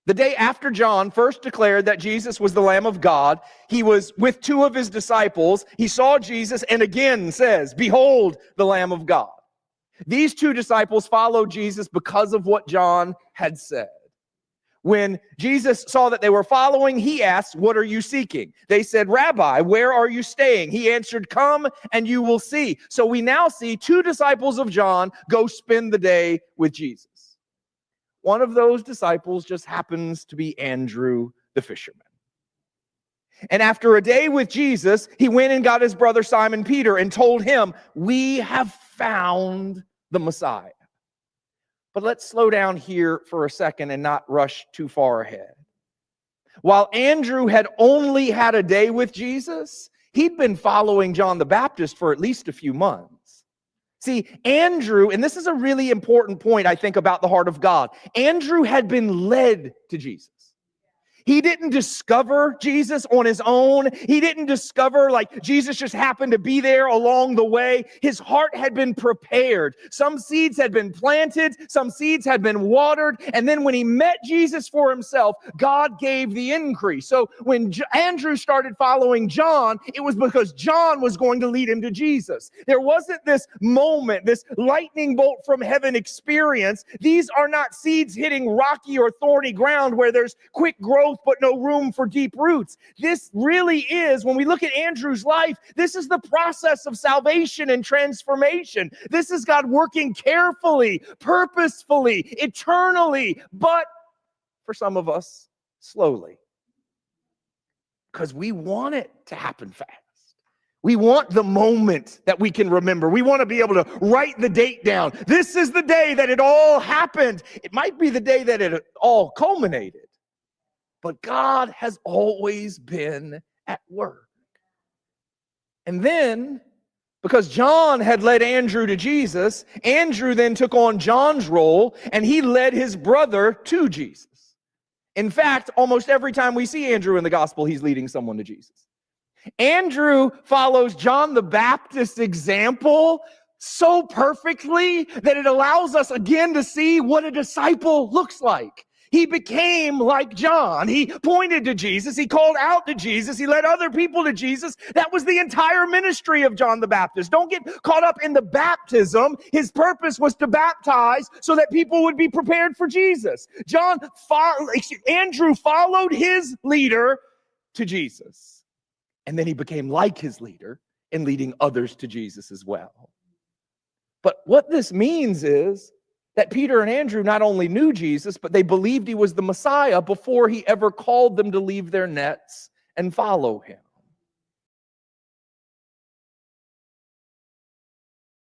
The day after John first declared that Jesus was the Lamb of God, he was with two of his disciples. He saw Jesus and again says, "Behold the Lamb of God." These two disciples followed Jesus because of what John had said. When Jesus saw that they were following, he asked, "What are you seeking?" They said, "Rabbi, where are you staying?" He answered, "Come and you will see." So we now see two disciples of John go spend the day with Jesus. One of those disciples just happens to be Andrew the fisherman. And after a day with Jesus, he went and got his brother Simon Peter and told him, "We have found the Messiah." But let's slow down here for a second and not rush too far ahead. While Andrew had only had a day with Jesus, he'd been following John the Baptist for at least a few months. See, Andrew, and this is a really important point, I think, about the heart of God. Andrew had been led to Jesus. He didn't discover Jesus on his own. He didn't discover like Jesus just happened to be there along the way. His heart had been prepared. Some seeds had been planted. Some seeds had been watered. And then when he met Jesus for himself, God gave the increase. So when Andrew started following John, it was because John was going to lead him to Jesus. There wasn't this moment, this lightning bolt from heaven experience. These are not seeds hitting rocky or thorny ground where there's quick growth but no room for deep roots. This really is, when we look at Andrew's life, this is the process of salvation and transformation. This is God working carefully, purposefully, eternally, but for some of us, slowly. Because we want it to happen fast. We want the moment that we can remember. We want to be able to write the date down. This is the day that it all happened. It might be the day that it all culminated. But God has always been at work. And then, because John had led Andrew to Jesus, Andrew then took on John's role, and he led his brother to Jesus. In fact, almost every time we see Andrew in the gospel, he's leading someone to Jesus. Andrew follows John the Baptist's example so perfectly that it allows us again to see what a disciple looks like. He became like John. He pointed to Jesus. He called out to Jesus. He led other people to Jesus. That was the entire ministry of John the Baptist. Don't get caught up in the baptism. His purpose was to baptize so that people would be prepared for Jesus. Andrew followed his leader to Jesus. And then he became like his leader in leading others to Jesus as well. But what this means is that Peter and Andrew not only knew Jesus, but they believed he was the Messiah before he ever called them to leave their nets and follow him.